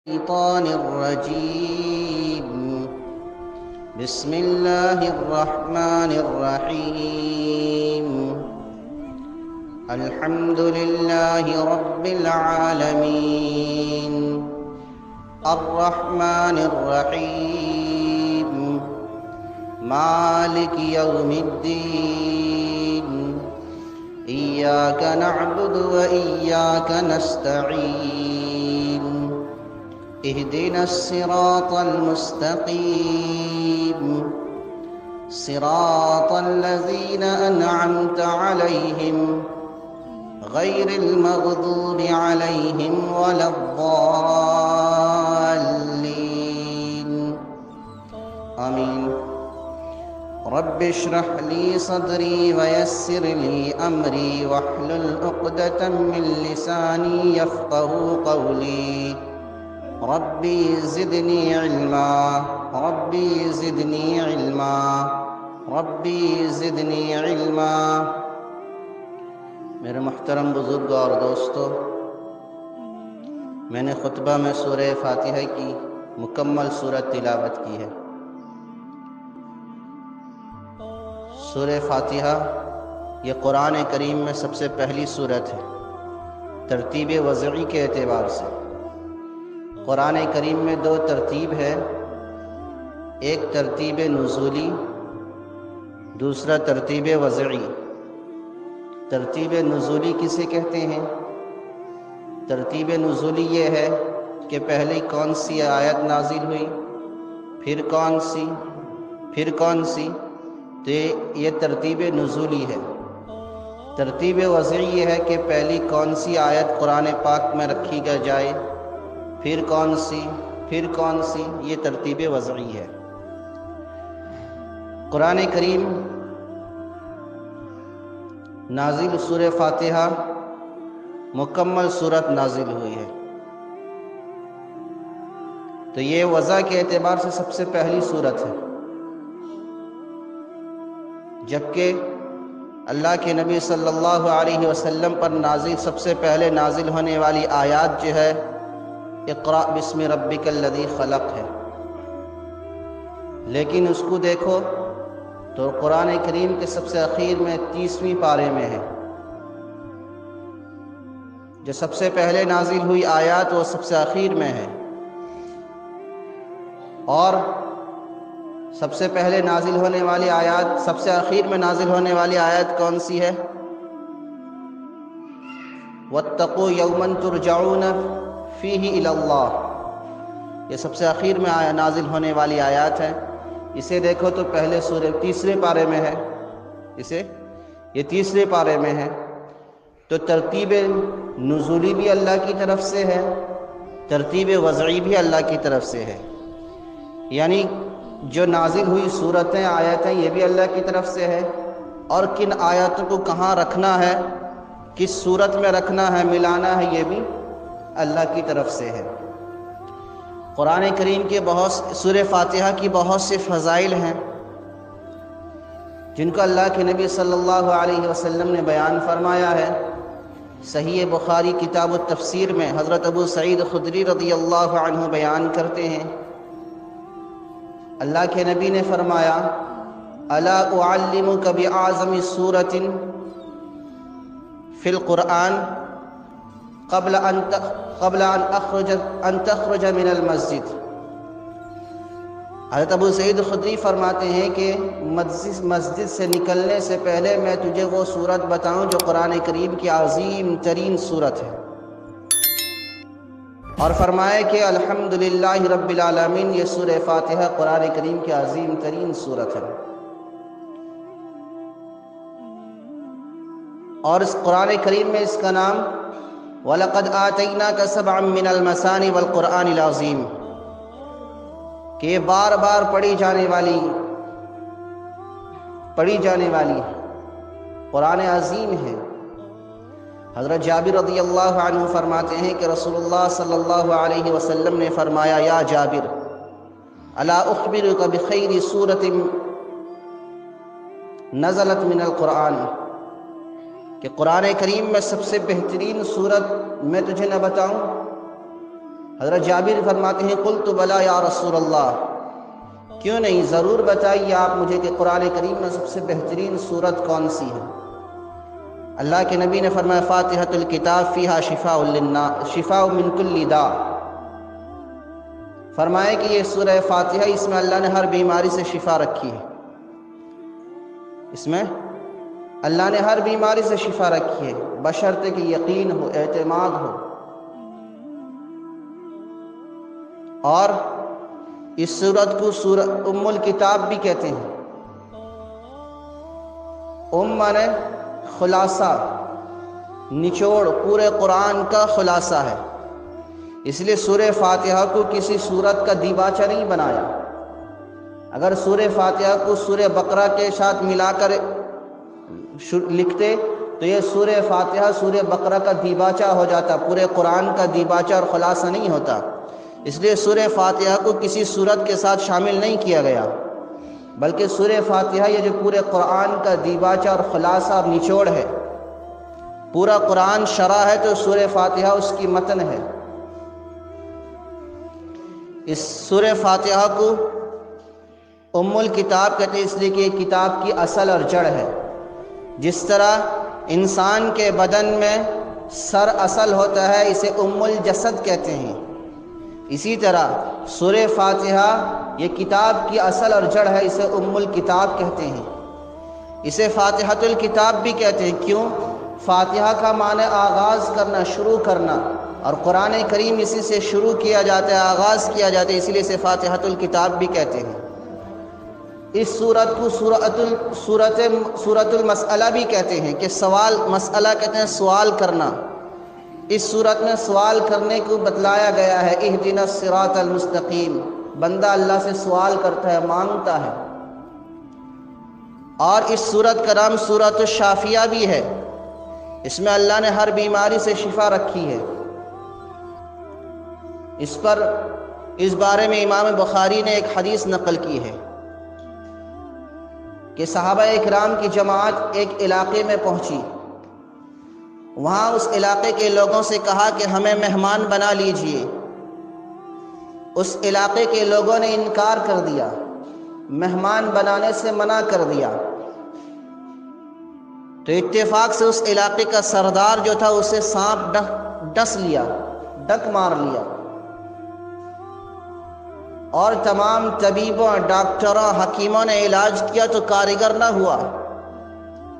الشيطان الرجيم. بسم الله الرحمن الرحيم. الحمد لله رب العالمين الرحمن الرحيم مالك يوم الدين إياك نعبد وإياك نستعين اهدنا الصراط المستقيم صراط الذين أنعمت عليهم غير المغضوب عليهم ولا الضالين آمين. رب اشرح لي صدري ويسر لي أمري واحلل عقدة من لساني يفقهوا قولي. ربي زدني علما ربي زدني علما ربي زدنی علما. میرے محترم بزرگوں اور دوستو، میں نے خطبہ میں سورہ فاتحہ کی مکمل سورت تلاوت کی ہے. سورہ فاتحہ یہ قرآن کریم میں سب سے پہلی سورت ہے ترتیب وضعی کے اعتبار سے. قرآن کریم میں دو ترتیب ہے، ایک ترتیب نزولی، دوسرا ترتیب وضعی. ترتیب نزولی کسے کہتے ہیں؟ ترتیب نزولی یہ ہے کہ پہلے کون سی آیت نازل ہوئی، پھر کون سی، پھر کون سی، تو یہ ترتیب نزولی ہے. ترتیب وضعی یہ ہے کہ پہلی کون سی آیت قرآن پاک میں رکھی جائے، پھر کون سی، پھر کون سی، یہ ترتیب وضعی ہے. قرآن کریم نازل سورہ فاتحہ مکمل سورت نازل ہوئی ہے، تو یہ وضع کے اعتبار سے سب سے پہلی سورت ہے. جبکہ اللہ کے نبی صلی اللہ علیہ وسلم پر نازل سب سے پہلے نازل ہونے والی آیات جو ہے اقرأ بسم ربک الذی خلق ہے. لیکن اس کو دیکھو تو قرآن کریم کے سب سے اخیر میں 30ویں پارے میں ہے. جو سب سے پہلے نازل ہوئی آیات وہ سب سے اخیر میں ہے، اور سب سے پہلے نازل ہونے والی آیات، سب سے اخیر میں نازل ہونے والی آیت کون سی ہے؟ وَاتَّقُوا يَوْمًا تُرْجَعُونَ فِيهِ إِلَى اللَّهِ. یہ سب سے اخیر میں نازل ہونے والی آیات ہے. اسے دیکھو تو پہلے سورہ تیسرے پارے میں ہے، یہ تیسرے پارے میں ہے. تو ترتیب نزولی بھی اللہ کی طرف سے ہے، ترتیب وضعی بھی اللہ کی طرف سے ہے. یعنی جو نازل ہوئی صورتیں، آیتیں، یہ بھی اللہ کی طرف سے ہے، اور کن آیاتوں کو کہاں رکھنا ہے، کس صورت میں رکھنا ہے، ملانا ہے، یہ بھی اللہ کی طرف سے ہے. قرآن کریم کے سورہ فاتحہ کی بہت سے فضائل ہیں جن کو اللہ کے نبی صلی اللہ علیہ وسلم نے بیان فرمایا ہے. صحیح بخاری کتاب التفسیر میں حضرت ابو سعید خدری رضی اللہ عنہ بیان کرتے ہیں، اللہ کے نبی نے فرمایا الا اعلمک باعظم سورۃ فی القرآن قبل ان تخرج من المسجد. حضرت ابو سعید خدری فرماتے ہیں کہ مسجد سے نکلنے سے پہلے میں تجھے وہ سورت بتاؤں جو قرآن کریم کی عظیم ترین سورت ہے، اور فرمایا کہ الحمدللہ رب العالمین، یہ سورہ فاتحہ قرآن کریم کی عظیم ترین سورت ہے. اور اس قرآن کریم میں اس کا نام وَلَقَدْ آتَيْنَاكَ سَبْعًا مِّنَ الْمَثَانِي وَالْقُرْآنِ الْعَظِيمِ، کہ یہ بار بار پڑھی جانے والی قرآن عظیم ہے. حضرت جابر رضی اللہ عنہ فرماتے ہیں کہ رسول اللہ صلی اللہ علیہ وسلم نے فرمایا یا جابر الا اخبرک بخیر سورۃ نزلت من القرآن، کہ قرآن کریم میں سب سے بہترین سورت میں تجھے نہ بتاؤں؟ حضرت جابر فرماتے ہیں قلت بلا یا رسول اللہ، کیوں نہیں، ضرور بتائیے آپ مجھے کہ قرآن کریم میں سب سے بہترین سورت کون سی ہے؟ اللہ کے نبی نے فرمایا فاتحۃ الکتاب فیہا شفاء من کل داء، فرمایا کہ یہ سورہ فاتحہ، اس میں اللہ نے ہر بیماری سے شفا رکھی ہے، اس میں اللہ نے ہر بیماری سے شفا رکھی ہے، بشرطے کہ یقین ہو، اعتماد ہو۔ اور اس سورت کو ام الکتاب بھی کہتے ہیں۔ ام مانے خلاصہ، نچوڑ، پورے قرآن کا خلاصہ ہے، اس لیے سورہ فاتحہ کو کسی سورت کا دیباچہ نہیں بنایا۔ اگر سورہ فاتحہ کو سورہ بقرہ کے ساتھ ملا کر لکھتے تو یہ سورہ فاتحہ سورہ بقرہ کا دیباچہ ہو جاتا، پورے قرآن کا دیباچہ اور خلاصہ نہیں ہوتا۔ اس لیے سورہ فاتحہ کو کسی سورت کے ساتھ شامل نہیں کیا گیا، بلکہ سورہ فاتحہ یہ جو پورے قرآن کا دیباچہ اور خلاصہ اور نچوڑ ہے، پورا قرآن شرح ہے تو سورہ فاتحہ اس کی متن ہے۔ اس سورہ فاتحہ کو ام الکتاب کہتے ہیں، اس لیے کہ یہ کتاب کی اصل اور جڑ ہے۔ جس طرح انسان کے بدن میں سر اصل ہوتا ہے، اسے ام الجسد کہتے ہیں، اسی طرح سورہ فاتحہ یہ کتاب کی اصل اور جڑ ہے، اسے ام الکتاب کہتے ہیں۔ اسے فاتحۃ الکتاب بھی کہتے ہیں، کیوں؟ فاتحہ کا معنی آغاز کرنا، شروع کرنا، اور قرآن کریم اسی سے شروع کیا جاتا ہے، آغاز کیا جاتا ہے، اسی لیے اسے فاتحۃ الکتاب بھی کہتے ہیں۔ اس سورت کو سورت المسئلہ بھی کہتے ہیں، کہ سوال، مسئلہ کہتے ہیں سوال کرنا۔ اس سورت میں سوال کرنے کو بتلایا گیا ہے، اہدنا الصراط المستقیم، بندہ اللہ سے سوال کرتا ہے، مانگتا ہے۔ اور اس سورت کا نام سورت الشافیہ بھی ہے، اس میں اللہ نے ہر بیماری سے شفا رکھی ہے۔ اس بارے میں امام بخاری نے ایک حدیث نقل کی ہے کہ صحابہ اکرام کی جماعت ایک علاقے میں پہنچی، وہاں اس علاقے کے لوگوں سے کہا کہ ہمیں مہمان بنا لیجئے۔ اس علاقے کے لوگوں نے انکار کر دیا، مہمان بنانے سے منع کر دیا۔ تو اتفاق سے اس علاقے کا سردار جو تھا اسے سانپ ڈس لیا، ڈک مار لیا، اور تمام طبیبوں، ڈاکٹروں، حکیموں نے علاج کیا تو کارگر نہ ہوا۔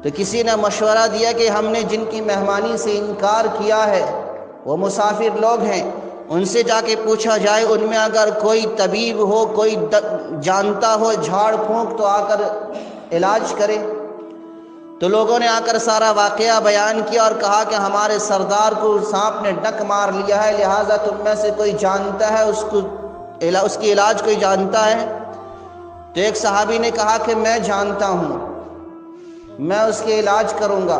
تو کسی نے مشورہ دیا کہ ہم نے جن کی مہمانی سے انکار کیا ہے وہ مسافر لوگ ہیں، ان سے جا کے پوچھا جائے، ان میں اگر کوئی طبیب ہو، کوئی جانتا ہو جھاڑ پھونک تو آ کر علاج کرے۔ تو لوگوں نے آ کر سارا واقعہ بیان کیا اور کہا کہ ہمارے سردار کو سانپ نے ڈک مار لیا ہے، لہٰذا تم میں سے کوئی جانتا ہے اس کی علاج کوئی جانتا ہے؟ تو ایک صحابی نے کہا کہ میں جانتا ہوں، میں اس کے علاج کروں گا۔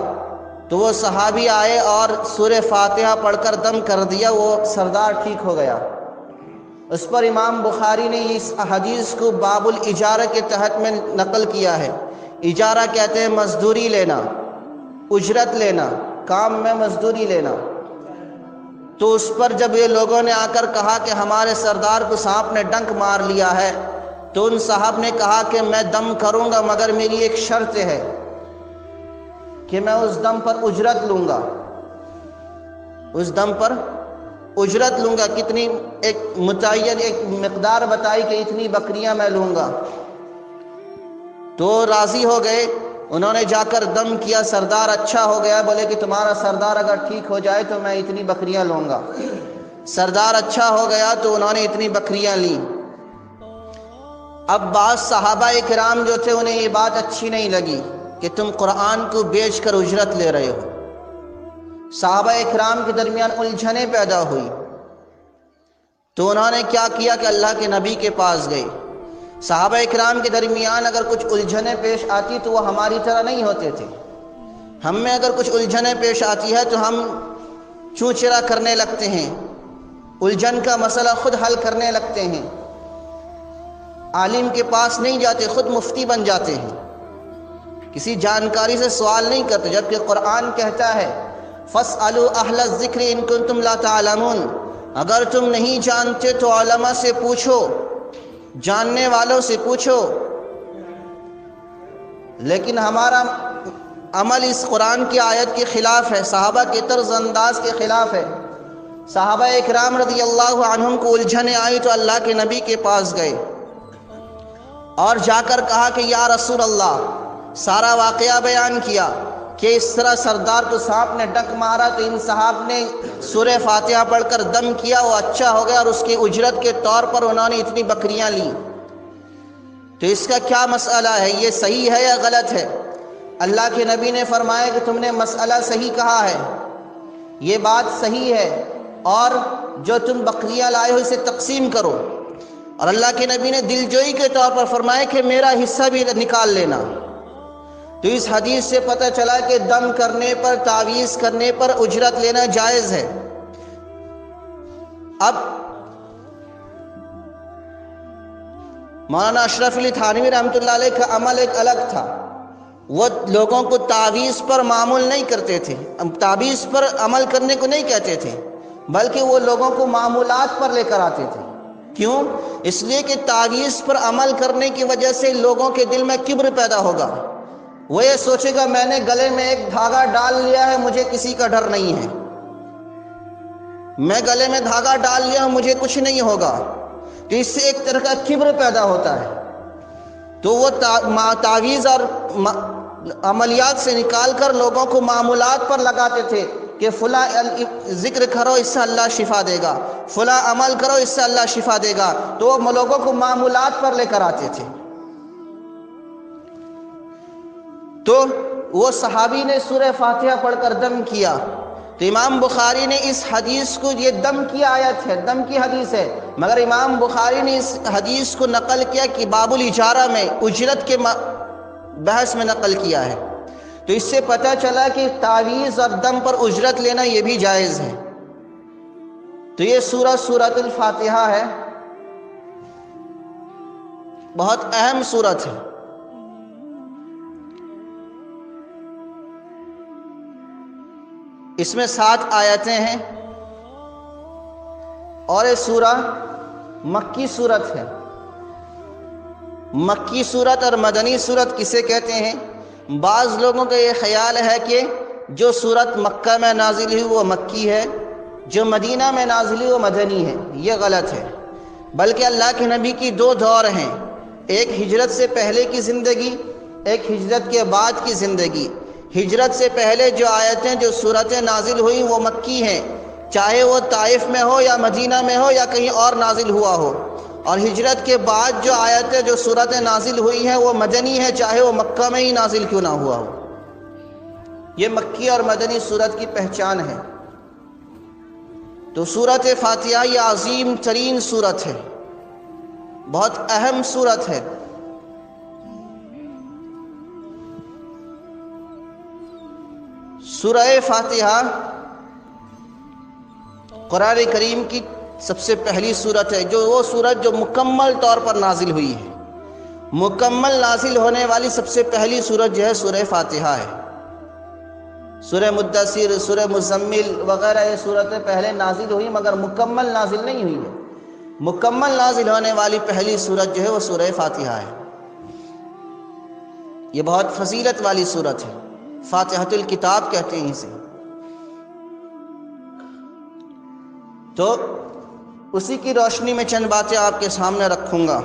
تو وہ صحابی آئے اور سورہ فاتحہ پڑھ کر دم کر دیا، وہ سردار ٹھیک ہو گیا۔ اس پر امام بخاری نے اس حدیث کو باب الاجارہ کے تحت میں نقل کیا ہے۔ اجارہ کہتے ہیں مزدوری لینا، اجرت لینا، کام میں مزدوری لینا۔ تو اس پر جب یہ لوگوں نے آ کر کہا کہ ہمارے سردار کو سانپ نے ڈنک مار لیا ہے، تو ان صاحب نے کہا کہ میں دم کروں گا، مگر میری ایک شرط ہے کہ میں اس دم پر اجرت لوں گا، اس دم پر اجرت لوں گا۔ کتنی؟ ایک متعین ایک مقدار بتائی کہ اتنی بکریاں میں لوں گا۔ تو راضی ہو گئے، انہوں نے جا کر دم کیا، سردار اچھا ہو گیا، بولے کہ تمہارا سردار اگر ٹھیک ہو جائے تو میں اتنی بکریاں لوں گا۔ سردار اچھا ہو گیا تو انہوں نے اتنی بکریاں لیں۔ اب بعض صحابہ اکرام جو تھے انہیں یہ بات اچھی نہیں لگی کہ تم قرآن کو بیچ کر اجرت لے رہے ہو۔ صحابہ اکرام کے درمیان الجھنیں پیدا ہوئی، تو انہوں نے کیا کیا کہ اللہ کے نبی کے پاس گئے۔ صحابہ اکرام کے درمیان اگر کچھ الجھنیں پیش آتی تو وہ ہماری طرح نہیں ہوتے تھے۔ ہم میں اگر کچھ الجھنیں پیش آتی ہے تو ہم چونچرا کرنے لگتے ہیں، الجھن کا مسئلہ خود حل کرنے لگتے ہیں، عالم کے پاس نہیں جاتے، خود مفتی بن جاتے ہیں، کسی جانکاری سے سوال نہیں کرتے، جبکہ قرآن کہتا ہے فَاسْأَلُوا أَهْلَ الذِّكْرِ إِن كُنتُمْ لَا تَعْلَمُونَ، اگر تم نہیں جانتے تو علماء سے پوچھو، جاننے والوں سے پوچھو۔ لیکن ہمارا عمل اس قرآن کی آیت کے خلاف ہے، صحابہ کے طرز انداز کے خلاف ہے۔ صحابہ اکرام رضی اللہ عنہم کو الجھنیں آئی تو اللہ کے نبی کے پاس گئے اور جا کر کہا کہ یا رسول اللہ، سارا واقعہ بیان کیا کہ اس طرح سردار کو سانپ نے ڈنک مارا تو ان صحاب نے سورہ فاتحہ پڑھ کر دم کیا، وہ اچھا ہو گیا، اور اس کی اجرت کے طور پر انہوں نے اتنی بکریاں لیں، تو اس کا کیا مسئلہ ہے؟ یہ صحیح ہے یا غلط ہے؟ اللہ کے نبی نے فرمایا کہ تم نے مسئلہ صحیح کہا ہے، یہ بات صحیح ہے، اور جو تم بکریاں لائے ہو اسے تقسیم کرو۔ اور اللہ کے نبی نے دلجوئی کے طور پر فرمایا کہ میرا حصہ بھی نکال لینا۔ تو اس حدیث سے پتہ چلا کہ دم کرنے پر، تعویذ کرنے پر اجرت لینا جائز ہے۔ اب مولانا اشرف علی تھانوی رحمۃ اللہ علیہ کا عمل ایک الگ تھا، وہ لوگوں کو تعویذ پر معمول نہیں کرتے تھے، تعویذ پر عمل کرنے کو نہیں کہتے تھے، بلکہ وہ لوگوں کو معمولات پر لے کر آتے تھے۔ کیوں؟ اس لیے کہ تعویذ پر عمل کرنے کی وجہ سے لوگوں کے دل میں کبر پیدا ہوگا، وہ یہ سوچے گا میں نے گلے میں ایک دھاگا ڈال لیا ہے، مجھے کسی کا ڈر نہیں ہے، میں گلے میں دھاگا ڈال لیا ہوں، مجھے کچھ نہیں ہوگا، تو اس سے ایک طرح کا کبر پیدا ہوتا ہے۔ تو وہ تعویذ اور عملیات سے نکال کر لوگوں کو معمولات پر لگاتے تھے کہ فلاں ذکر کرو اس سے اللہ شفا دے گا، فلاں عمل کرو اس سے اللہ شفا دے گا، تو وہ لوگوں کو معمولات پر لے کر آتے تھے۔ تو وہ صحابی نے سورہ فاتحہ پڑھ کر دم کیا، تو امام بخاری نے اس حدیث کو، یہ دم کی آیت ہے، دم کی حدیث ہے، مگر امام بخاری نے اس حدیث کو نقل کیا کہ باب الاجارہ میں اجرت کے بحث میں نقل کیا ہے۔ تو اس سے پتہ چلا کہ تعویذ اور دم پر اجرت لینا یہ بھی جائز ہے۔ تو یہ سورۃ الفاتحہ ہے، بہت اہم سورت ہے۔ اس میں 7 آیتیں ہیں، اور یہ سورہ مکی سورت ہے۔ مکی سورت اور مدنی سورت کسے کہتے ہیں؟ بعض لوگوں کا یہ خیال ہے کہ جو سورت مکہ میں نازل ہوئی وہ مکی ہے، جو مدینہ میں نازل ہوئی وہ مدنی ہے، یہ غلط ہے۔ بلکہ اللہ کے نبی کی 2 دور ہیں، ایک ہجرت سے پہلے کی زندگی، ایک ہجرت کے بعد کی زندگی۔ ہجرت سے پہلے جو آیتیں، جو سورتیں نازل ہوئی وہ مکی ہیں، چاہے وہ طائف میں ہو یا مدینہ میں ہو یا کہیں اور نازل ہوا ہو۔ اور ہجرت کے بعد جو آیتیں، جو سورتیں نازل ہوئی ہیں وہ مدنی ہیں، چاہے وہ مکہ میں ہی نازل کیوں نہ ہوا ہو۔ یہ مکی اور مدنی سورت کی پہچان ہے۔ تو سورۃ فاتحہ یہ عظیم ترین سورت ہے، بہت اہم سورت ہے۔ سورہ فاتحہ قرآن کریم کی سب سے پہلی سورت ہے، جو وہ سورت جو مکمل طور پر نازل ہوئی ہے۔ مکمل نازل ہونے والی سب سے پہلی سورت جو ہے سورہ فاتحہ ہے۔ سورہ مدثر، سورہ مزمل وغیرہ یہ سورتیں پہلے نازل ہوئی، مگر مکمل نازل نہیں ہوئی ہے۔ مکمل نازل ہونے والی پہلی سورت جو ہے وہ سورہ فاتحہ ہے۔ یہ بہت فضیلت والی سورت ہے، فاتحۃ الکتاب کہتے ہیں اسے۔ تو اسی کی روشنی میں چند باتیں آپ کے سامنے رکھوں گا۔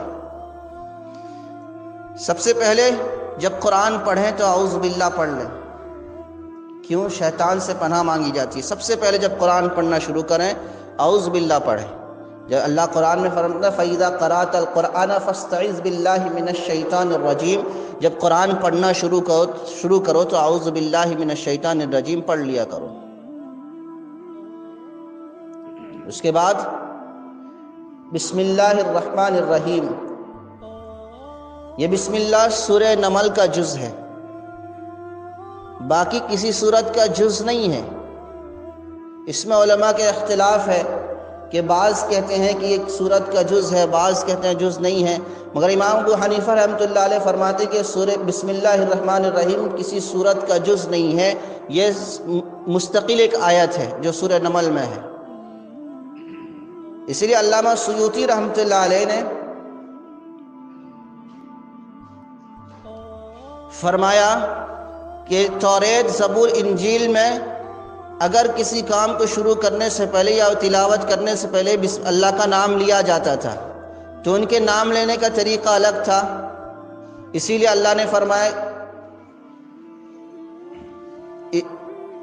سب سے پہلے جب قرآن پڑھیں تو اعوذ باللہ پڑھ لیں۔ کیوں؟ شیطان سے پناہ مانگی جاتی ہے۔ سب سے پہلے جب قرآن پڑھنا شروع کریں اعوذ باللہ پڑھیں۔ جب اللہ قرآن میں فرماتا ہے فَإِذَا قَرَأْتَ الْقُرْآنَ فَاسْتَعِذْ بِاللَّهِ مِنَ الشَّيْطَانِ الرَّجِيمِ، جب قرآن پڑھنا شروع کرو تو اعوذ باللہ من الشیطان الرجیم پڑھ لیا کرو۔ اس کے بعد بسم اللہ الرحمن الرحیم، یہ بسم اللہ سورہ نمل کا جز ہے، باقی کسی سورت کا جز نہیں ہے۔ اس میں علماء کے اختلاف ہے کہ بعض کہتے ہیں کہ ایک سورت کا جز ہے، بعض کہتے ہیں جز نہیں ہے، مگر امام ابو حنیفہ رحمۃ اللہ علیہ فرماتے کہ سورہ بسم اللہ الرحمن الرحیم کسی سورت کا جز نہیں ہے، یہ مستقل ایک آیت ہے جو سورہ نمل میں ہے۔ اسی لیے علامہ سیوطی رحمۃ اللہ علیہ نے فرمایا کہ توریت، زبور، انجیل میں اگر کسی کام کو شروع کرنے سے پہلے یا تلاوت کرنے سے پہلے اللہ کا نام لیا جاتا تھا تو ان کے نام لینے کا طریقہ الگ تھا. اسی لیے اللہ نے فرمایا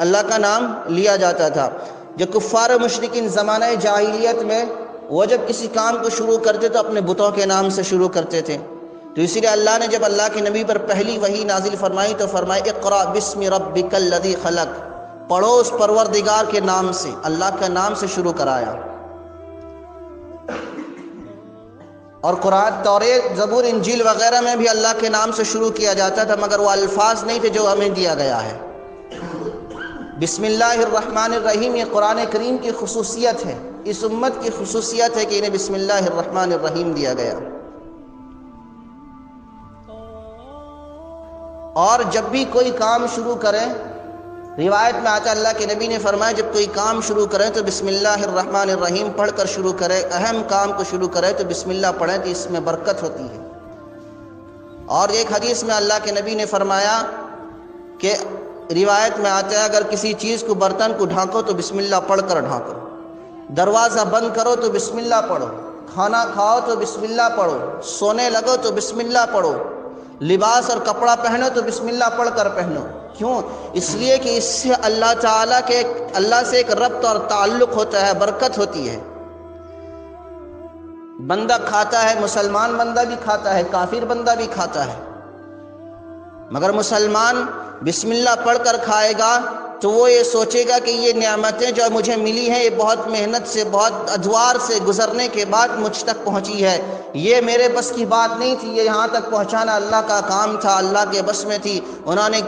اللہ کا نام لیا جاتا تھا. جو کفار و مشرکین زمانہ جاہلیت میں وہ جب کسی کام کو شروع کرتے تو اپنے بتوں کے نام سے شروع کرتے تھے. تو اسی لیے اللہ نے جب اللہ کے نبی پر پہلی وحی نازل فرمائی تو فرمایا اقرأ بسم ربک الذی خلق، پڑھو اس پروردگار کے نام سے، اللہ کا نام سے شروع کرایا. اور قرآن، توریت، زبور، انجیل وغیرہ میں بھی اللہ کے نام سے شروع کیا جاتا تھا، مگر وہ الفاظ نہیں تھے جو ہمیں دیا گیا ہے. بسم اللہ الرحمن الرحیم یہ قرآن کریم کی خصوصیت ہے، اس امت کی خصوصیت ہے کہ انہیں بسم اللہ الرحمن الرحیم دیا گیا. اور جب بھی کوئی کام شروع کریں، روایت میں آتا اللہ کے نبی نے فرمایا جب کوئی کام شروع کریں تو بسم اللہ الرحمن الرحیم پڑھ کر شروع کریں. اہم کام کو شروع کریں تو بسم اللہ پڑھیں تو اس میں برکت ہوتی ہے. اور ایک حدیث میں اللہ کے نبی نے فرمایا کہ روایت میں آتا ہے اگر کسی چیز کو، برتن کو ڈھانکو تو بسم اللہ پڑھ کر ڈھانکو، دروازہ بند کرو تو بسم اللہ پڑھو، کھانا کھاؤ تو بسم اللہ پڑھو، سونے لگو تو بسم اللہ پڑھو، لباس اور کپڑا پہنو تو بسم اللہ پڑھ کر پہنو. کیوں؟ اس لیے کہ اس سے اللہ تعالیٰ کے، اللہ سے ایک ربط اور تعلق ہوتا ہے، برکت ہوتی ہے. بندہ کھاتا ہے، مسلمان بندہ بھی کھاتا ہے، کافر بندہ بھی کھاتا ہے، مگر مسلمان بسم اللہ پڑھ کر کھائے گا تو وہ یہ سوچے گا کہ یہ نعمتیں جو مجھے ملی ہیں یہ بہت محنت سے، بہت ادوار سے گزرنے کے بعد مجھ تک پہنچی ہے. یہ میرے بس کی بات نہیں تھی، یہ یہاں تک پہنچانا اللہ کا کام تھا، اللہ کے بس میں تھی. انہوں نے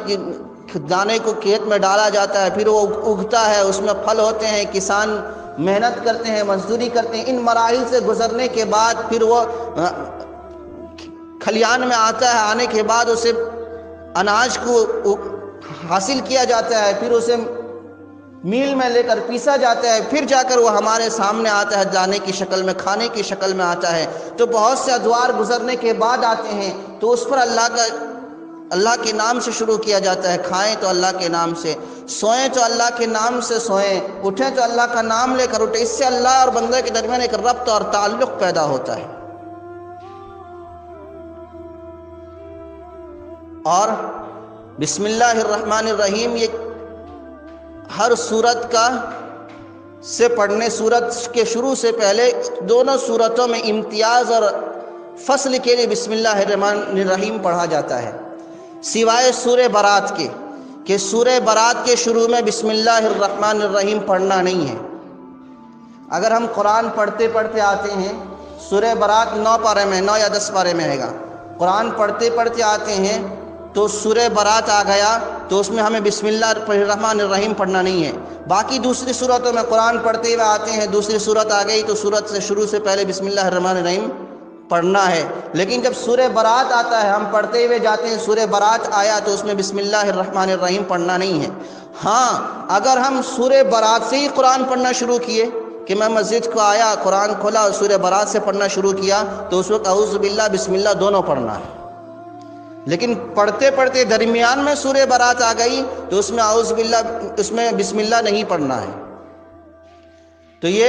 دانے کو کھیت میں ڈالا جاتا ہے، پھر وہ اگتا ہے، اس میں پھل ہوتے ہیں، کسان محنت کرتے ہیں، مزدوری کرتے ہیں. ان مراحل سے گزرنے کے بعد پھر وہ کھلیان میں آتا ہے، آنے کے بعد اسے اناج کو حاصل کیا جاتا ہے، پھر اسے میل میں لے کر پیسا جاتا ہے، پھر جا کر وہ ہمارے سامنے آتا ہے دانے کی شکل میں، کھانے کی شکل میں آتا ہے. تو بہت سے ادوار گزرنے کے بعد آتے ہیں تو اس پر اللہ کے نام سے شروع کیا جاتا ہے. کھائیں تو اللہ کے نام سے، سوئیں تو اللہ کے نام سے سوئیں، اٹھیں تو اللہ کا نام لے کر اٹھیں. اس سے اللہ اور بندے کے درمیان ایک ربط اور تعلق پیدا ہوتا ہے. اور بسم اللہ الرحمن الرحیم یہ ہر سورت کا سے پڑھنے، سورت کے شروع سے پہلے دونوں سورتوں میں امتیاز اور فصل کے لیے بسم اللہ الرحمن الرحیم پڑھا جاتا ہے، سوائے سورہ برات کے، کہ سورہ برات کے شروع میں بسم اللہ الرحمن الرحیم پڑھنا نہیں ہے. اگر ہم قرآن پڑھتے پڑھتے آتے ہیں، سورہ برات 9 پارے میں، 9 یا 10 پارے میں ہے گا، قرآن پڑھتے پڑھتے آتے ہیں تو سورہ برات آ گیا تو اس میں ہمیں بسم اللہ الرحمن الرحیم پڑھنا نہیں ہے. باقی دوسری صورتوں میں قرآن پڑھتے ہوئے آتے ہیں، دوسری صورت آ گئی تو صورت سے شروع سے پہلے بسم اللہ الرحمن الرحیم پڑھنا ہے. لیکن جب سورہ برات آتا ہے، ہم پڑھتے ہوئے جاتے ہیں، سورہ برات آیا تو اس میں بسم اللہ الرحمن الرحیم پڑھنا نہیں ہے. ہاں، اگر ہم سورہ برات سے ہی قرآن پڑھنا شروع کیے کہ میں مسجد کو آیا، قرآن کھولا اور سورہ برات سے پڑھنا شروع کیا تو اس وقت اعوذ باللہ بسم اللہ دونوں پڑھنا ہے. لیکن پڑھتے پڑھتے درمیان میں سورہ برات آ گئی تو اس میں اعوذ باللہ، اس میں بسم اللہ نہیں پڑھنا ہے. تو یہ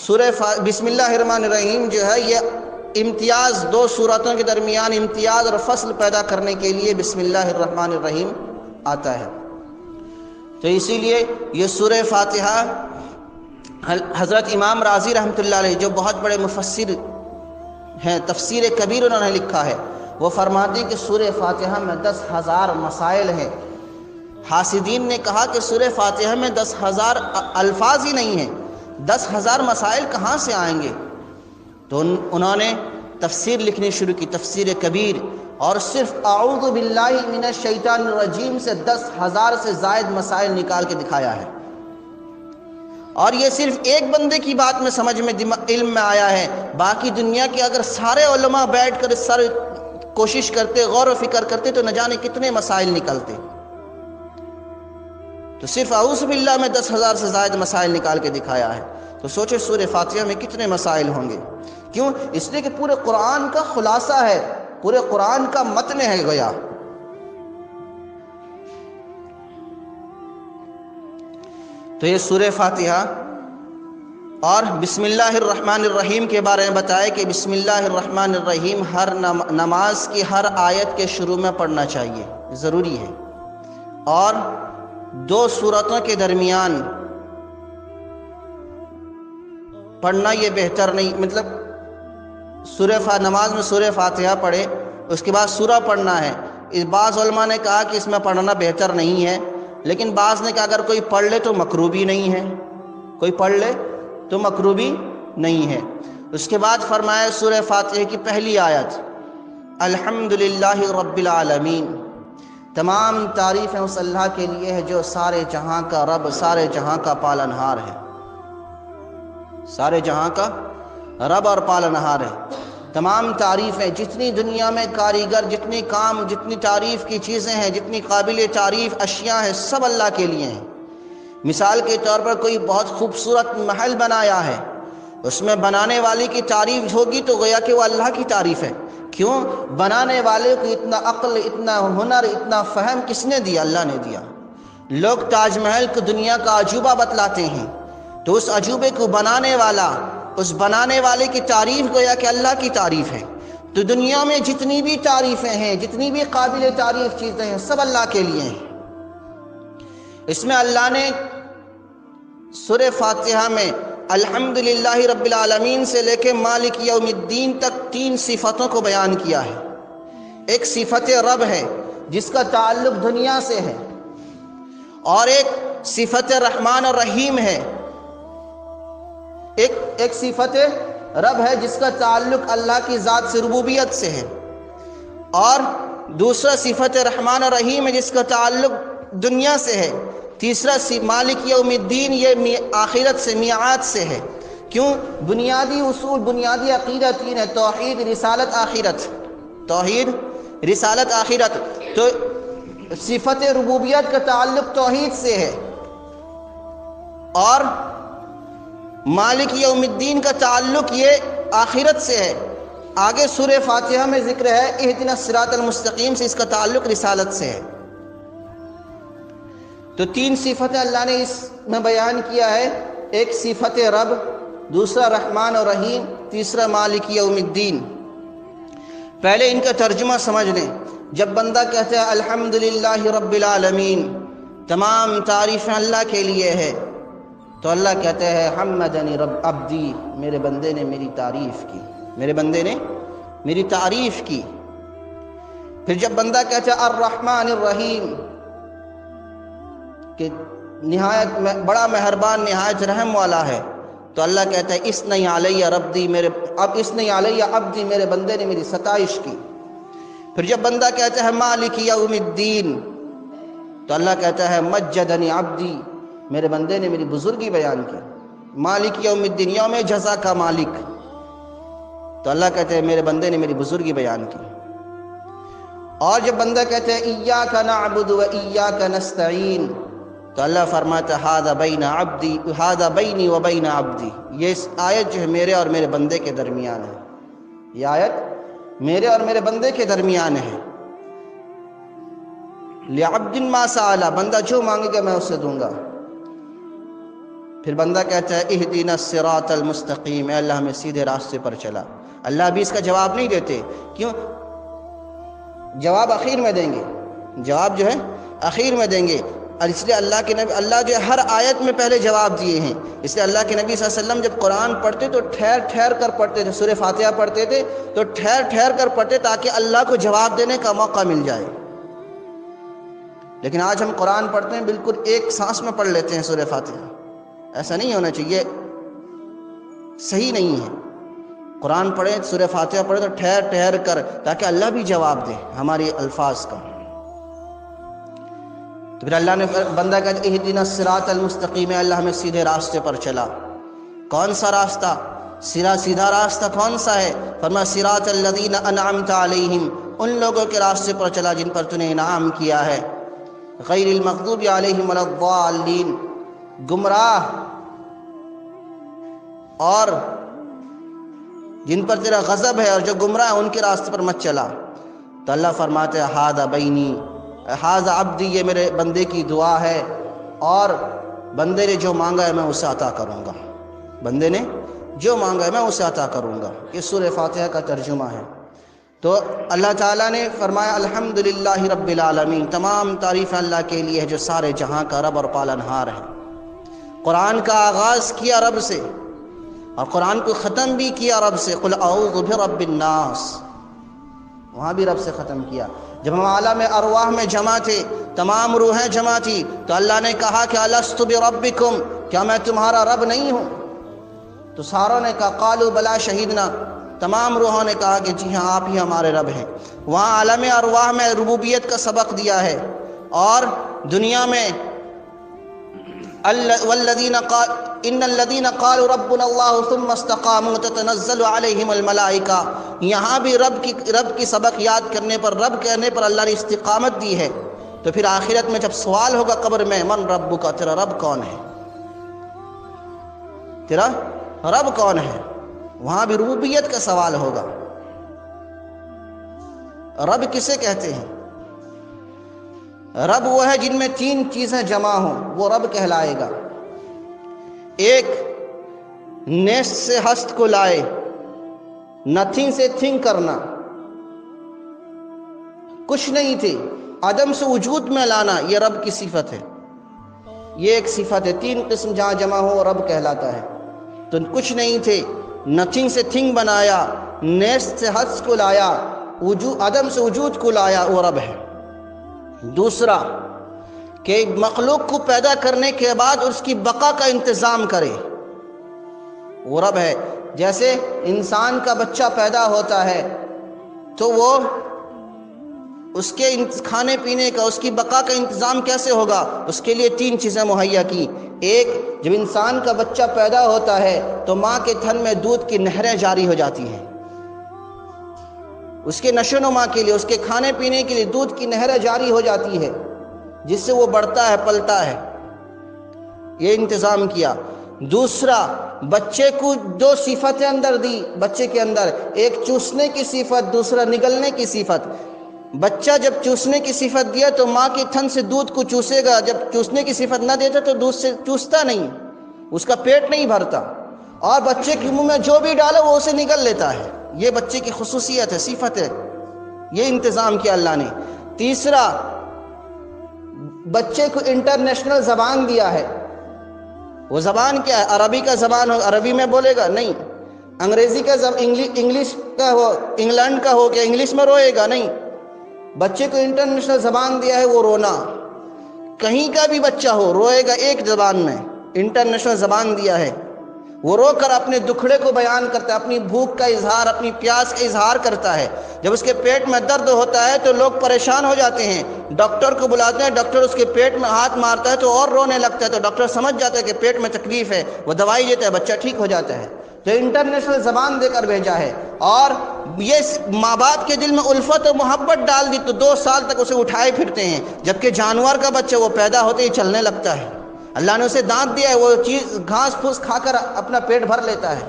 سورہ بسم اللہ الرحمن الرحیم جو ہے یہ امتیاز، دو سورتوں کے درمیان امتیاز اور فصل پیدا کرنے کے لیے بسم اللہ الرحمن الرحیم آتا ہے. تو اسی لیے یہ سورہ فاتحہ، حضرت امام راضی رحمۃ اللہ علیہ جو بہت بڑے مفسر ہیں، تفسیر کبیر انہوں نے لکھا ہے، وہ فرماتے ہیں کہ سورہ فاتحہ میں 10,000 مسائل ہیں. حاسدین نے کہا کہ سورہ فاتحہ میں 10,000 الفاظ ہی نہیں ہیں، 10,000 مسائل کہاں سے آئیں گے؟ تو انہوں نے تفسیر لکھنی شروع کی، تفسیر کبیر، اور صرف اعوذ باللہ من الشیطان الرجیم سے 10,000 سے زائد مسائل نکال کے دکھایا ہے. اور یہ صرف ایک بندے کی بات میں سمجھ میں علم میں آیا ہے. باقی دنیا کے اگر سارے علماء بیٹھ کر اس سارے کوشش کرتے، غور و فکر کرتے تو نہ جانے کتنے مسائل نکلتے. تو صرف اعوذ باللہ میں 10,000 سے زائد مسائل نکال کے دکھایا ہے. تو سوچے سورہ فاتحہ میں کتنے مسائل ہوں گے. کیوں؟ اس لیے کہ پورے قرآن کا خلاصہ ہے، پورے قرآن کا متن ہے گویا. تو یہ سورہ فاتحہ اور بسم اللہ الرحمن الرحیم کے بارے میں بتایا کہ بسم اللہ الرحمن الرحیم ہر نماز کی ہر آیت کے شروع میں پڑھنا چاہیے، ضروری ہے. اور 2 سورتوں کے درمیان پڑھنا یہ بہتر نہیں، مطلب نماز میں سورہ فاتحہ پڑھے اس کے بعد سورہ پڑھنا ہے. بعض علماء نے کہا کہ اس میں پڑھنا بہتر نہیں ہے، لیکن بعض نے کہا اگر کوئی پڑھ لے تو مکروہ بھی نہیں ہے، کوئی پڑھ لے تو مکروہ بھی نہیں ہے. اس کے بعد فرمایا سورہ فاتحہ کی پہلی آیت الحمدللہ رب العالمین، تمام تعریفیں اس اللہ کے لیے ہے جو سارے جہاں کا رب، سارے جہاں کا پالنہار ہے، سارے جہاں کا رب اور پالنہار ہے. تمام تعریفیں، جتنی دنیا میں کاریگر، جتنی کام، جتنی تعریف کی چیزیں ہیں، جتنی قابل تعریف اشیاء ہیں، سب اللہ کے لیے ہیں. مثال کے طور پر کوئی بہت خوبصورت محل بنایا ہے، اس میں بنانے والے کی تعریف ہوگی تو گویا کہ وہ اللہ کی تعریف ہے. کیوں؟ بنانے والے کو اتنا عقل، اتنا ہنر، اتنا فہم کس نے دیا؟ اللہ نے دیا. لوگ تاج محل کو دنیا کا عجوبہ بتلاتے ہیں، تو اس عجوبے کو بنانے والا، اس بنانے والے کی تعریف گویا کہ اللہ کی تعریف ہے. تو دنیا میں جتنی بھی تعریفیں ہیں، جتنی بھی قابل تعریف چیزیں ہیں، سب اللہ کے لیے ہیں. اس میں اللہ نے سورہ فاتحہ میں الحمدللہ رب العالمین سے لے کے مالک یوم الدین تک 3 صفتوں کو بیان کیا ہے. ایک صفت رب ہے جس کا تعلق دنیا سے ہے، اور ایک صفت رحمان اور رحیم ہے. ایک صفت رب ہے جس کا تعلق اللہ کی ذات سے، ربوبیت سے ہے، اور دوسرا صفت رحمان اور رحیم ہے جس کا تعلق دنیا سے ہے. تیسرا مالک یوم الدین، یہ آخرت سے، میعاد سے ہے. کیوں؟ بنیادی اصول، بنیادی عقیدہ 3 ہے: توحید، رسالت، آخرت. توحید، رسالت، آخرت. تو صفت ربوبیت کا تعلق توحید سے ہے، اور مالک یوم الدین کا تعلق یہ آخرت سے ہے. آگے سورہ فاتحہ میں ذکر ہے اہدنا الصراط المستقیم سے، اس کا تعلق رسالت سے ہے. تو 3 صفتیں اللہ نے اس میں بیان کیا ہے: ایک صفت رب، دوسرا رحمان اور رحیم، تیسرا مالک یوم الدین. پہلے ان کا ترجمہ سمجھ لیں. جب بندہ کہتا ہے الحمدللہ رب العالمین، تمام تعریفیں اللہ کے لیے ہے، تو اللہ کہتے ہیں حمدنی رب عبدی، میرے بندے نے میری تعریف کی، میرے بندے نے میری تعریف کی. پھر جب بندہ کہتا ہے الرحمن الرحیم، کہ نہایت بڑا مہربان، نہایت رحم والا ہے، تو اللہ کہتا ہے اثنی علیہ ربی، اثنی علیہ عبدی، میرے بندے نے میری ستائش کی. پھر جب بندہ کہتا ہے مالک یوم الدین، تو اللہ کہتا ہے مجدنی عبدی، میرے بندے نے میری بزرگی بیان کی. مالک یوم الدین، یوم جزا کا مالک، تو اللہ کہتے ہیں میرے بندے نے میری بزرگی بیان کی. اور جب بندہ کہتا ہے ایاک نعبد و ایاک نستعین، تو اللہ فرماتا ہے ھذا بینی و بین عبدی، یہ آیت جو ہے میرے اور میرے بندے کے درمیان ہے. یہ آیت میرے اور میرے بندے کے درمیان ہے. لعبد ما سأل، بندہ جو مانگے گا میں اسے دوں گا. پھر بندہ کہتا ہے اہدنا الصراط المستقیم، اے اللہ ہمیں سیدھے راستے پر چلا. اللہ بھی اس کا جواب نہیں دیتے. کیوں؟ جواب اخیر میں دیں گے، جواب جو ہے اخیر میں دیں گے. اور اس لیے اللہ کے نبی، اللہ جو ہر آیت میں پہلے جواب دیے ہیں. اس لیے اللہ کے نبی صلی اللہ علیہ وسلم جب قرآن پڑھتے تو ٹھہر ٹھہر کر پڑھتے تھے. سورہ فاتحہ پڑھتے تھے تو ٹھہر ٹھہر کر پڑھتے تاکہ اللہ کو جواب دینے کا موقع مل جائے. لیکن آج ہم قرآن پڑھتے ہیں بالکل ایک سانس میں پڑھ لیتے ہیں سورہ فاتحہ. ایسا نہیں ہونا چاہیے، صحیح نہیں ہے. قرآن پڑھیں، سورہ فاتحہ پڑھیں تو ٹھہر ٹھہر کر، تاکہ اللہ بھی جواب دے ہماری الفاظ کا. تو پھر اللہ نے بندہ کہا اہدنا الصراط المستقیم، اللہ ہمیں سیدھے راستے پر چلا. کون سا راستہ؟ سیدھا راستہ کون سا ہے؟ فرمایا صراط الذین انعمت علیہم، ان لوگوں کے راستے پر چلا جن پر تو نے انعام کیا ہے. غیر المغضوب علیہم ولا الضالین، گمراہ اور جن پر تیرا غضب ہے اور جو گمراہ ہیں ان کے راستے پر مت چلا۔ تو اللہ فرماتے ہیں ھذا بینی، ھذا عبدی، یہ میرے بندے کی دعا ہے، اور بندے نے جو مانگا ہے میں اسے عطا کروں گا، بندے نے جو مانگا ہے میں اسے عطا کروں گا۔ یہ سورہ فاتحہ کا ترجمہ ہے۔ تو اللہ تعالیٰ نے فرمایا الحمدللہ رب العالمین، تمام تعریف اللہ کے لیے ہے جو سارے جہاں کا رب اور پالنہار ہے۔ قرآن کا آغاز کیا رب سے اور قرآن کو ختم بھی کیا رب سے، قل اعوذ برب الناس، وہاں بھی رب سے ختم کیا۔ جب ہم عالم ارواح میں جمع تھے، تمام روحیں جمع تھی، تو اللہ نے کہا کہ الست بربکم، کیا میں تمہارا رب نہیں ہوں؟ تو ساروں نے کہا قالوا بلا شہیدنا، تمام روحوں نے کہا کہ جی ہاں آپ ہی ہمارے رب ہیں۔ وہاں عالم ارواح میں ربوبیت کا سبق دیا ہے، اور دنیا میں ان الذین قالوا ربنا اللہ ثم استقاموا تتنزل علیہم الملائکہ، یہاں بھی رب کی سبق یاد کرنے پر، رب کہنے پر اللہ نے استقامت دی ہے۔ تو پھر آخرت میں جب سوال ہوگا قبر میں من ربک، تیرا رب کون ہے، تیرا رب کون ہے، وہاں بھی ربوبیت کا سوال ہوگا۔ رب کسے کہتے ہیں؟ رب وہ ہے جن میں تین چیزیں جمع ہوں، وہ رب کہلائے گا۔ ایک، نیست سے ہست کو لائے، نتھنگ سے تھنگ کرنا، کچھ نہیں تھے، عدم سے وجود میں لانا، یہ رب کی صفت ہے۔ یہ ایک صفت ہے، تین قسم جہاں جمع ہو وہ رب کہلاتا ہے۔ تو کچھ نہیں تھے، نتھنگ سے تھنگ بنایا، نیست سے ہست کو لایا، عدم سے وجود کو لایا، وہ رب ہے۔ دوسرا کہ مخلوق کو پیدا کرنے کے بعد اس کی بقا کا انتظام کرے، وہ رب ہے۔ جیسے انسان کا بچہ پیدا ہوتا ہے تو وہ اس کے کھانے پینے کا، اس کی بقا کا انتظام کیسے ہوگا؟ اس کے لیے تین چیزیں مہیا کی۔ ایک، جب انسان کا بچہ پیدا ہوتا ہے تو ماں کے تھن میں دودھ کی نہریں جاری ہو جاتی ہیں، اس کے نشو و نما کے لیے، اس کے کھانے پینے کے لیے دودھ کی نہریں جاری ہو جاتی ہے، جس سے وہ بڑھتا ہے، پلتا ہے، یہ انتظام کیا۔ دوسرا، بچے کو دو صفتیں اندر دی بچے کے اندر، ایک چوسنے کی صفت، دوسرا نگلنے کی صفت۔ بچہ جب چوسنے کی صفت دیا تو ماں کے تھن سے دودھ کو چوسے گا، جب چوسنے کی صفت نہ دیتا تو دودھ سے چوستا نہیں، اس کا پیٹ نہیں بھرتا، اور بچے کے منہ میں جو بھی ڈالو وہ اسے نگل لیتا ہے۔ یہ بچے کی خصوصیت ہے، صفت ہے، یہ انتظام کیا اللہ نے۔ تیسرا، بچے کو انٹرنیشنل زبان دیا ہے۔ وہ زبان کیا ہے؟ عربی کا زبان ہو، عربی میں بولے گا نہیں، انگریزی کا انگلش کا ہو، انگلینڈ کا ہو کہ انگلش میں روئے گا نہیں۔ بچے کو انٹرنیشنل زبان دیا ہے، وہ رونا، کہیں کا بھی بچہ ہو روئے گا ایک زبان میں، انٹرنیشنل زبان دیا ہے۔ وہ رو کر اپنے دکھڑے کو بیان کرتا ہے، اپنی بھوک کا اظہار، اپنی پیاس کا اظہار کرتا ہے۔ جب اس کے پیٹ میں درد ہوتا ہے تو لوگ پریشان ہو جاتے ہیں، ڈاکٹر کو بلاتے ہیں، ڈاکٹر اس کے پیٹ میں ہاتھ مارتا ہے تو اور رونے لگتا ہے، تو ڈاکٹر سمجھ جاتا ہے کہ پیٹ میں تکلیف ہے، وہ دوائی دیتا ہے، بچہ ٹھیک ہو جاتا ہے۔ تو انٹرنیشنل زبان دے کر بھیجا ہے، اور یہ ماں باپ کے دل میں الفت و محبت ڈال دی تو 2 سال تک اسے اٹھائے پھرتے ہیں، جبکہ جانور کا بچہ وہ پیدا ہوتے ہی چلنے لگتا ہے، اللہ نے اسے دانت دیا ہے، وہ چیز گھاس پھوس کھا کر اپنا پیٹ بھر لیتا ہے۔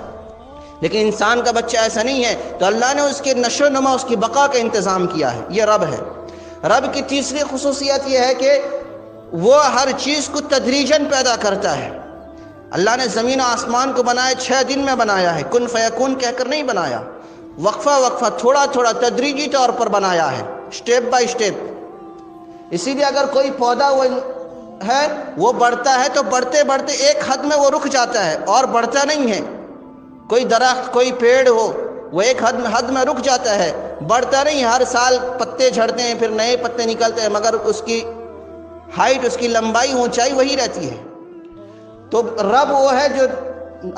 لیکن انسان کا بچہ ایسا نہیں ہے، تو اللہ نے اس کے نشو و نما، اس کی بقا کا انتظام کیا ہے، یہ رب ہے۔ رب کی تیسری خصوصیت یہ ہے کہ وہ ہر چیز کو تدریجاً پیدا کرتا ہے۔ اللہ نے زمین و آسمان کو بنایا 6 دن میں بنایا ہے، کن فیکون کہہ کر نہیں بنایا، وقفہ وقفہ، تھوڑا تھوڑا، تدریجی طور پر بنایا ہے، سٹیپ بائی سٹیپ۔ اسی لیے اگر کوئی پودا ہے وہ بڑھتا ہے تو بڑھتے بڑھتے ایک حد میں وہ رک جاتا ہے اور بڑھتا نہیں ہے۔ کوئی درخت، کوئی پیڑ ہو، وہ ایک حد میں رک جاتا ہے، بڑھتا نہیں، ہر سال پتے جھڑتے ہیں، پھر نئے پتے نکلتے ہیں، مگر اس کی ہائٹ، اس کی لمبائی، اونچائی وہی رہتی ہے۔ تو رب وہ ہے جو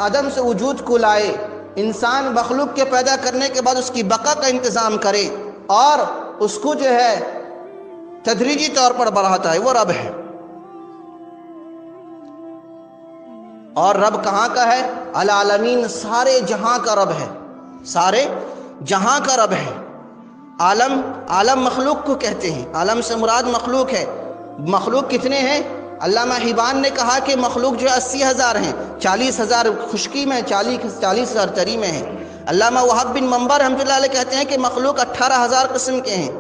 عدم سے وجود کو لائے، انسان مخلوق کے پیدا کرنے کے بعد اس کی بقا کا انتظام کرے اور اس کو جو ہے تدریجی طور پر بڑھاتا ہے، وہ رب ہے۔ اور رب کہاں کا ہے؟ العالمین، سارے جہاں کا رب ہے، سارے جہاں کا رب ہے۔ عالم مخلوق کو کہتے ہیں، عالم سے مراد مخلوق ہے۔ مخلوق کتنے ہیں؟ علامہ حبان نے کہا کہ مخلوق جو 80,000 ہیں، 40,000 خشکی میں، 40,000 تری میں ہیں۔ علامہ وہاب بن منبر رحمۃ اللہ علیہ کہتے ہیں کہ مخلوق 18,000 قسم کے ہیں،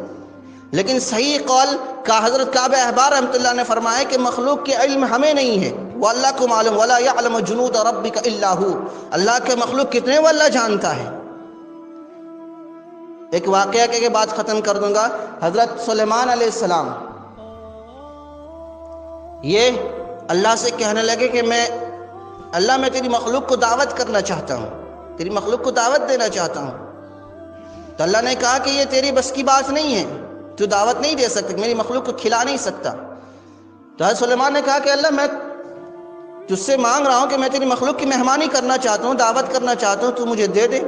لیکن صحیح قول کا حضرت کعب احبار رحمۃ اللہ نے فرمایا کہ مخلوق کے علم ہمیں نہیں ہے، وہ اللہ کو معلوم، وَلَا يَعْلَمُ جُنُودَ رَبِّكَ إِلَّا هُوَ، اللہ کے مخلوق کتنے وہ اللہ جانتا ہے۔ ایک واقعہ کے بعد ختم کر دوں گا۔ حضرت سلیمان علیہ السلام یہ اللہ سے کہنے لگے کہ اللہ میں تیری مخلوق کو دعوت کرنا چاہتا ہوں، تیری مخلوق کو دعوت دینا چاہتا ہوں۔ تو اللہ نے کہا کہ یہ تیری بس کی بات نہیں ہے، تو دعوت نہیں دے سکتا، میری مخلوق کو کھلا نہیں سکتا۔ تو حضرت سلیمان نے کہا کہ اللہ میں تجھ سے مانگ رہا ہوں کہ میں تیری مخلوق کی مہمانی کرنا چاہتا ہوں، دعوت کرنا چاہتا ہوں، تو مجھے دے دے۔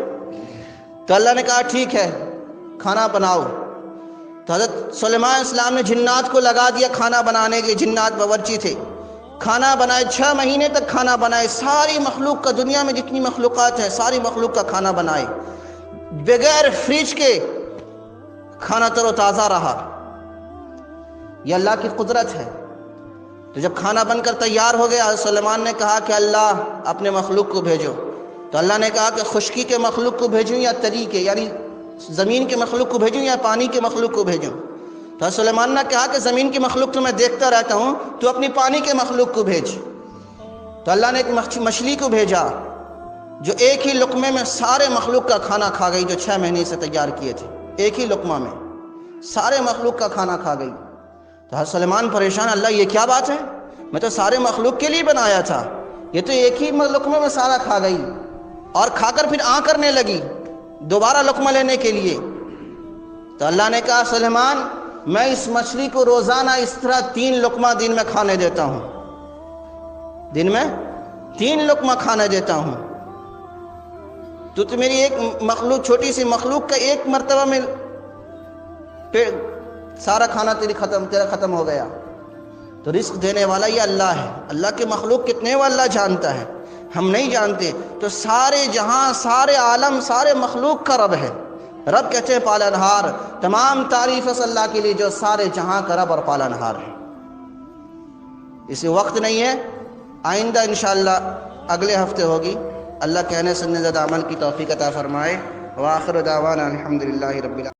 تو اللہ نے کہا ٹھیک ہے، کھانا بناؤ۔ تو حضرت سلیمان علیہ السلام نے جنات کو لگا دیا کھانا بنانے کے لیے، جنات باورچی تھے، کھانا بنائے، 6 مہینے تک کھانا بنائے، ساری مخلوق کا، دنیا میں جتنی مخلوقات ہیں ساری مخلوق کا کھانا بنائے، بغیر فریج کے کھانا تر و تازہ رہا۔ یہ اللہ کی قدرت ہے۔ تو جب کھانا بن کر تیار ہو گیا، حضرت سلیمان نے کہا کہ اللہ اپنے مخلوق کو بھیجو۔ تو اللہ نے کہا کہ خشکی کے مخلوق کو بھیجوں یا تری کے، یعنی زمین کے مخلوق کو بھیجوں یا پانی کے مخلوق کو بھیجوں؟ تو حضرت سلیمان نے کہا کہ زمین کی مخلوق تو میں دیکھتا رہتا ہوں، تو اپنی پانی کے مخلوق کو بھیج۔ تو اللہ نے ایک مچھلی کو بھیجا جو ایک ہی لقمے میں سارے مخلوق کا کھانا کھا گئی، جو 6 مہینے سے تیار کیے تھے، ایک ہی لقمہ میں سارے مخلوق کا کھانا کھا گئی۔ تو حضرت سلیمان پریشان، اللہ یہ کیا بات ہے، میں تو سارے مخلوق کے لیے بنایا تھا، یہ تو ایک ہی لقمے میں سارا کھا گئی، اور کھا کر پھر آن کرنے لگی دوبارہ لقمہ لینے کے لیے۔ تو اللہ نے کہا سلیمان میں اس مچھلی کو روزانہ اس طرح 3 لقمہ دن میں کھانے دیتا ہوں، دن میں 3 لقمہ کھانے دیتا ہوں، تو میری ایک مخلوق، چھوٹی سی مخلوق کا ایک مرتبہ میں سارا کھانا تیرا ختم ہو گیا۔ تو رزق دینے والا یہ اللہ ہے۔ اللہ کے مخلوق کتنے وہ اللہ جانتا ہے، ہم نہیں جانتے۔ تو سارے جہاں، سارے عالم، سارے مخلوق کا رب ہے۔ رب کہتے ہیں پالنہار، تمام تعریف ہے اللہ کے لیے جو سارے جہاں کا رب اور پالنہار ہے۔ اسے وقت نہیں ہے، آئندہ انشاءاللہ اگلے ہفتے ہوگی۔ اللہ کہنے سننے زیادہ عمل کی توفیق عطا فرمائے۔ وآخر دعوانا الحمدللہ رب العالمین۔